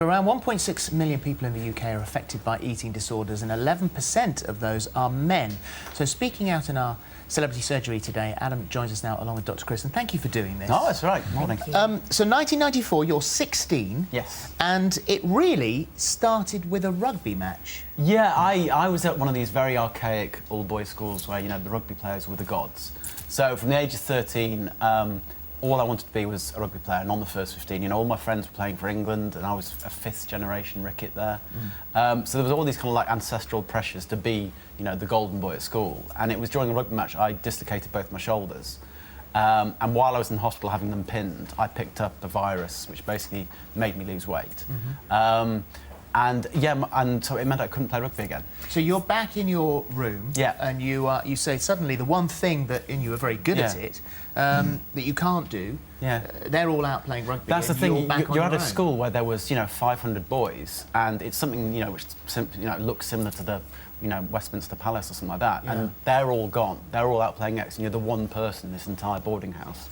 Around 1.6 million people in the UK are affected by eating disorders, and 11% of those are men. So speaking out in our celebrity surgery today, Adam joins us now along with Dr. Chris, and thank you for doing this. Oh, that's right. Morning. So 1994, you're 16. Yes. And it really started with a rugby match. Yeah, I was at one of these very archaic all-boys schools where, you know, the rugby players were the gods. So from the age of 13, all I wanted to be was a rugby player, and on the first 15, you know, all my friends were playing for England, and I was a fifth-generation Rickitt there. So there was all these kind of like ancestral pressures to be, you know, the golden boy at school. And it was during a rugby match I dislocated both my shoulders. And while I was in hospital having them pinned, I picked up a virus which basically made me lose weight. And so it meant I couldn't play rugby again. So you're back in your room, yeah, and you say suddenly the one thing that, and you were very good at it, that you can't do. Yeah, they're all out playing rugby. That's the thing. You're at a own. school where there was, you know, 500 boys, and it's something, you know, which looks similar to the, you know, Westminster Palace or something like that, and they're all gone. They're all out playing X, and you're the one person in this entire boarding house.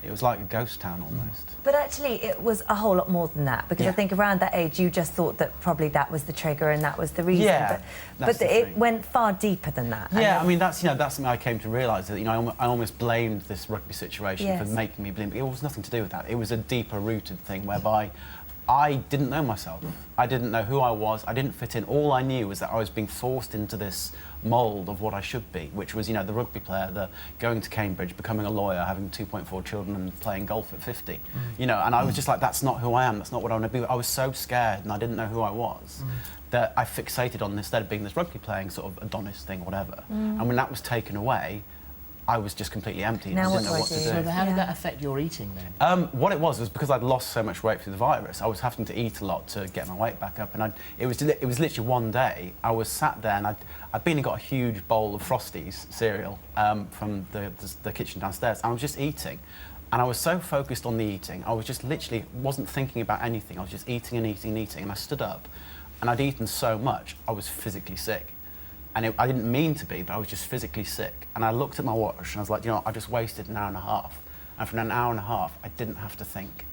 It was like a ghost town almost. But actually, it was a whole lot more than that, because I think around that age, you just thought that probably that was the trigger and that was the reason. Yeah, but it went far deeper than that. Yeah, I mean, that's, you know, that's something I came to realise, that, you know, I almost blamed this rugby situation for making me bleed. It was nothing to do with that. It was a deeper-rooted thing whereby I didn't know myself. I didn't know who I was. I didn't fit in. All I knew was that I was being forced into this mould of what I should be, which was, you know, the rugby player, the going to Cambridge, becoming a lawyer, having 2.4 children and playing golf at 50. You know, and I was just like, that's not who I am, that's not what I want to be. I was so scared and I didn't know who I was that I fixated on, instead of being this rugby playing sort of Adonis thing, whatever. And when that was taken away, I was just completely empty. Now I didn't know what to do. So how did that affect your eating then? What it was because I'd lost so much weight through the virus. I was having to eat a lot to get my weight back up, and it was literally one day I was sat there and I'd been and got a huge bowl of Frosties cereal from the kitchen downstairs, and I was just eating. And I was so focused on the eating, I was just literally wasn't thinking about anything. I was just eating and eating and eating, and I stood up, and I'd eaten so much I was physically sick. And I didn't mean to be, but I was just physically sick. And I looked at my watch and I was like, you know, I just wasted an hour and a half. And for an hour and a half, I didn't have to think.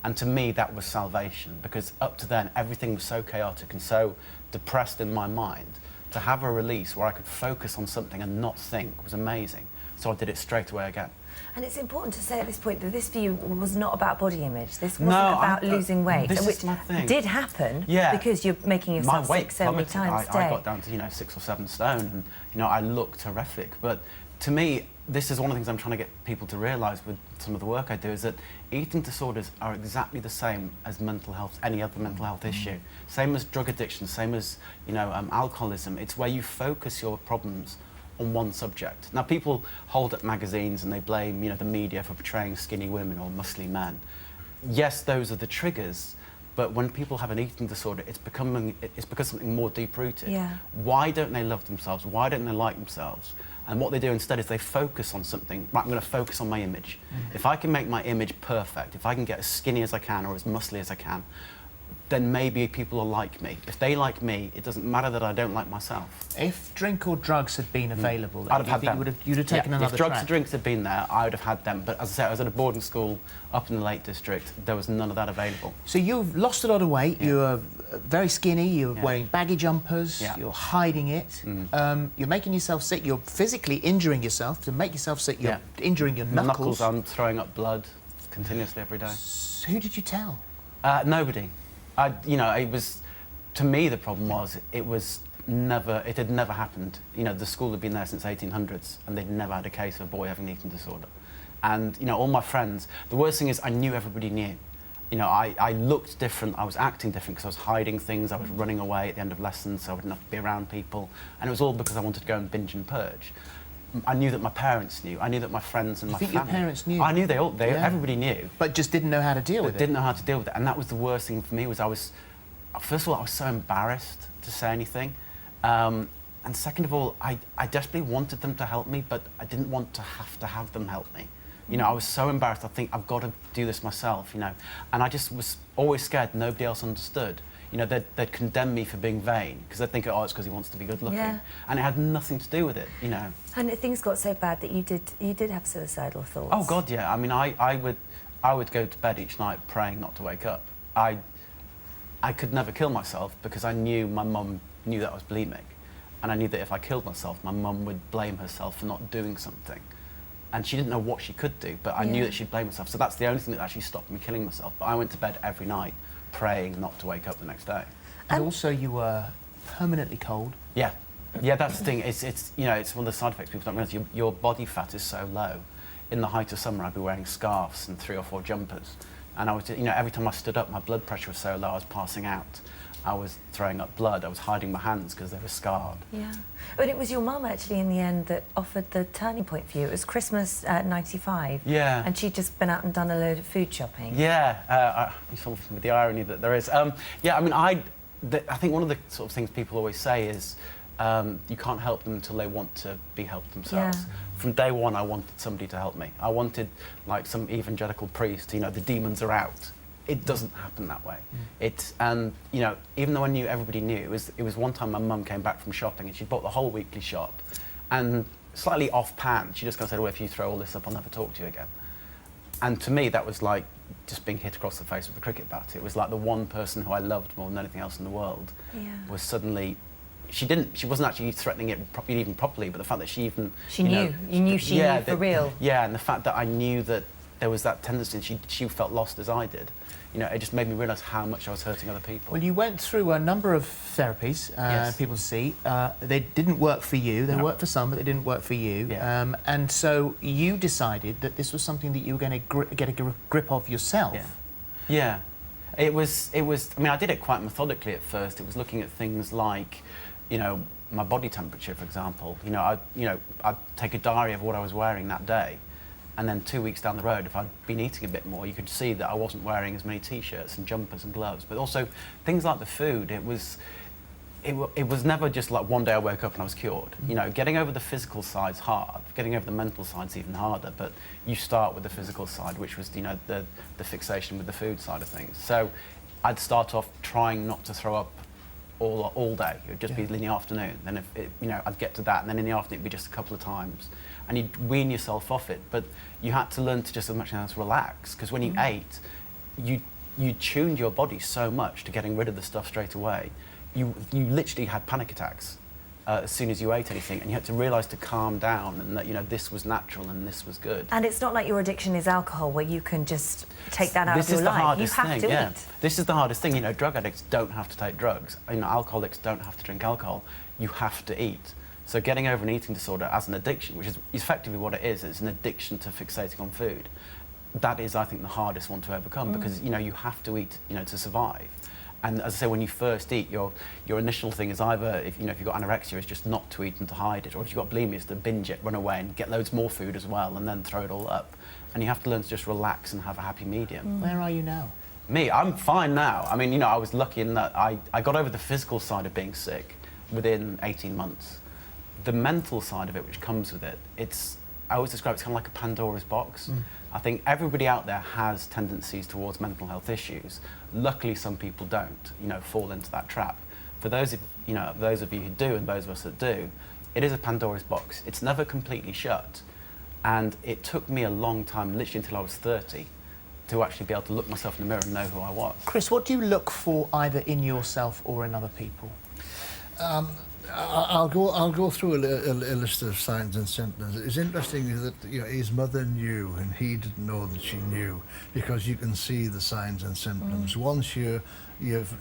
And to me, that was salvation, because up to then, everything was so chaotic and so depressed in my mind. To have a release where I could focus on something and not think was amazing. So I did it straight away again. And it's important to say at this point that this for you was not about body image. This wasn't about losing weight, which my thing. Did happen because you're making yourself sick so many times a day. I got down to, you know, 6 or 7 stone, and, you know, I looked horrific. But to me, this is one of the things I'm trying to get people to realise with some of the work I do, is that eating disorders are exactly the same as mental health, any other mental health issue. Same as drug addiction, same as, you know, alcoholism. It's where you focus your problems on one subject. Now, people hold up magazines and they blame, you know, the media for portraying skinny women or muscly men. Yes, those are the triggers, but when people have an eating disorder, it's because something more deep-rooted. Why don't they love themselves? Why don't they like themselves? And what they do instead is they focus on something. Right, I'm going to focus on my image. If I can make my image perfect, if I can get as skinny as I can or as muscly as I can, then maybe people will like me. If they like me, it doesn't matter that I don't like myself. If drink or drugs had been available, I'd have had them. You'd have taken another If drugs track. or drinks had been there, I would have had them. But as I said, I was at a boarding school up in the Lake District. There was none of that available. So you've lost a lot of weight. You are very skinny. You're wearing baggy jumpers. You're hiding it. You're making yourself sick. You're physically injuring yourself. To make yourself sick, you're injuring your knuckles. I'm throwing up blood continuously every day. So who did you tell? Nobody. You know, it was, to me, the problem was it had never happened. You know, the school had been there since 1800s, and they'd never had a case of a boy having an eating disorder. And, you know, all my friends, the worst thing is I knew everybody knew. You know, I looked different, I was acting different because I was hiding things, I was running away at the end of lessons so I wouldn't have to be around people. And it was all because I wanted to go and binge and purge. I knew that my parents knew. I knew that my friends and my family. Your parents knew? I knew everybody knew. But just didn't know how to deal with it. Didn't know how to deal with it, and that was the worst thing for me. First of all, I was so embarrassed to say anything, and second of all, I desperately wanted them to help me, but I didn't want to have them help me. You know, I was so embarrassed. I think I've got to do this myself. You know, and I just was always scared nobody else understood. You know, they'd condemn me for being vain, because they'd think, oh, it's because he wants to be good-looking. And it had nothing to do with it, you know. And things got so bad that you did have suicidal thoughts. Oh, God, yeah. I mean, I would go to bed each night praying not to wake up. I could never kill myself because I knew my mum knew that I was bulimic. And I knew that if I killed myself, my mum would blame herself for not doing something. And she didn't know what she could do, but I knew that she'd blame herself. So that's the only thing that actually stopped me killing myself. But I went to bed every night praying not to wake up the next day. And also you were permanently cold. Yeah. Yeah, that's the thing. It's you know, it's one of the side effects people don't realise. Your body fat is so low. In the height of summer, I'd be wearing scarves and 3 or 4 jumpers. And I was, you know, every time I stood up, my blood pressure was so low, I was passing out. I was throwing up blood. I was hiding my hands because they were scarred. Yeah. But it was your mum, actually, in the end, that offered the turning point for you. It was Christmas '95. Yeah. And she'd just been out and done a load of food shopping. Yeah. Something with the irony that there is. Yeah, I mean, I think one of the sort of things people always say is you can't help them until they want to be helped themselves. Yeah. From day one, I wanted somebody to help me. I wanted, like, some evangelical priest, you know, the demons are out. It doesn't happen that way. And you know, even though I knew everybody knew, it was one time my mum came back from shopping and she bought the whole weekly shop, and slightly off-pan, she just kind of said, well, if you throw all this up, I'll never talk to you again. And to me, that was like just being hit across the face with a cricket bat. It was like the one person who I loved more than anything else in the world was suddenly. She wasn't actually threatening it even properly, but the fact that she even... She knew. You knew she knew for real. Yeah, and the fact that I knew that there was that tendency, and she felt lost as I did. You know, it just made me realise how much I was hurting other people. Well, you went through a number of therapies, people to see. They didn't work for you. They worked for some, but they didn't work for you. Yeah. And so you decided that this was something that you were going to get a grip of yourself. Yeah. It was. I mean, I did it quite methodically at first. It was looking at things like, you know, my body temperature, for example. You know, I'd take a diary of what I was wearing that day. And then 2 weeks down the road, if I'd been eating a bit more, you could see that I wasn't wearing as many T-shirts and jumpers and gloves. But also, things like the food, it was never just like one day I woke up and I was cured. You know, getting over the physical side's hard. Getting over the mental side's even harder. But you start with the physical side, which was, you know, the fixation with the food side of things. So I'd start off trying not to throw up all day. It would just be in the afternoon. Then, I'd get to that, and then in the afternoon it'd be just a couple of times. And you'd wean yourself off it, but you had to learn to just as much as relax, because when you ate, you tuned your body so much to getting rid of the stuff straight away. You literally had panic attacks as soon as you ate anything, and you had to realise to calm down and that, you know, this was natural and this was good. And it's not like your addiction is alcohol, where you can just take that out of your life. This is the hardest thing. You have to eat. This is the hardest thing. You know, drug addicts don't have to take drugs. You know, alcoholics don't have to drink alcohol. You have to eat. So getting over an eating disorder as an addiction, which is effectively what it is, it's an addiction to fixating on food. That is, I think, the hardest one to overcome, because, you know, you have to eat, you know, to survive. And as I say, when you first eat, your initial thing is either, if you've got anorexia, is just not to eat and to hide it, or if you've got bulimia, is to binge it, run away and get loads more food as well, and then throw it all up. And you have to learn to just relax and have a happy medium. Where are you now? Me, I'm fine now. I mean, you know, I was lucky in that I got over the physical side of being sick within 18 months. The mental side of it, which comes with it, I always describe it's kind of like a Pandora's box. I think everybody out there has tendencies towards mental health issues. Luckily, some people don't, you know, fall into that trap. For those of you who do, and those of us that do, it is a Pandora's box. It's never completely shut. And it took me a long time, literally until I was 30, to actually be able to look myself in the mirror and know who I was. Chris, what do you look for either in yourself or in other people? I'll go through a list of signs and symptoms. It's interesting that, you know, his mother knew and he didn't know that she knew, because you can see the signs and symptoms. Once you've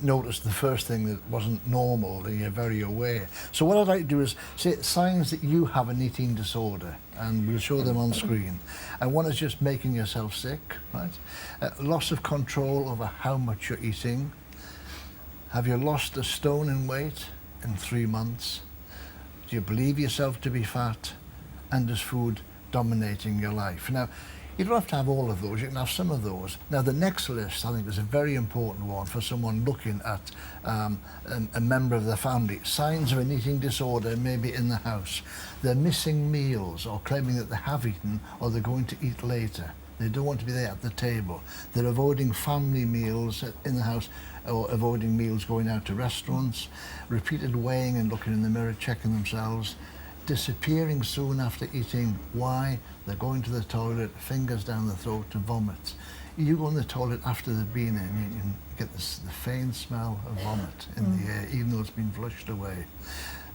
noticed the first thing that wasn't normal, then you're very aware. So what I'd like to do is say signs that you have an eating disorder, and we'll show them on screen. And one is just making yourself sick, right? Loss of control over how much you're eating. Have you lost a stone in weight in 3 months? Do you believe yourself to be fat? And is food dominating your life? Now, you don't have to have all of those, you can have some of those. Now, the next list, I think, is a very important one for someone looking at a member of their family. Signs of an eating disorder, maybe in the house. They're missing meals, or claiming that they have eaten, or they're going to eat later. They don't want to be there at the table. They're avoiding family meals in the house, or avoiding meals going out to restaurants. Repeated weighing and looking in the mirror, checking themselves. Disappearing soon after eating. Why? They're going to the toilet, fingers down the throat, and vomit. You go in the toilet after they've been in, you can get the faint smell of vomit in the air, even though it's been flushed away.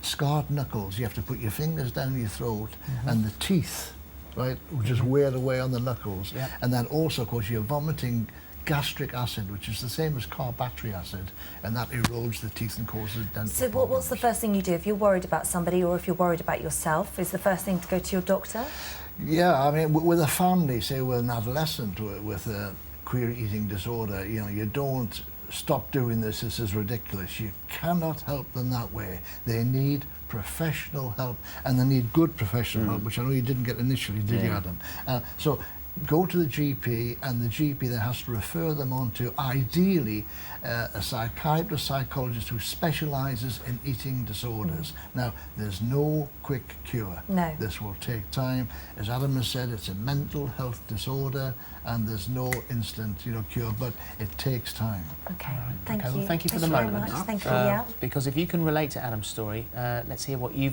Scarred knuckles, you have to put your fingers down your throat, and the teeth, right, will just wear away on the knuckles. Yep. And then also, of course, you're vomiting gastric acid, which is the same as carboxylic acid, and that erodes the teeth and causes dental So problems. what's the first thing you do if you're worried about somebody or if you're worried about yourself? Is the first thing to go to your doctor? Yeah, I mean, with a family, say with an adolescent with a queer eating disorder, you know, you don't stop doing this is ridiculous. You cannot help them that way. They need professional help, and they need good professional help, which I know you didn't get initially, did you, Adam? So go to the GP, and the GP then has to refer them on to, ideally, a psychiatrist, psychologist who specialises in eating disorders. Now, there's no quick cure. No. This will take time. As Adam has said, it's a mental health disorder, and there's no instant, cure, but it takes time. Okay, thank Okay, you. well, thank you for Thank the you very moment. much. Thank you, yeah. Because if you can relate to Adam's story, let's hear what you've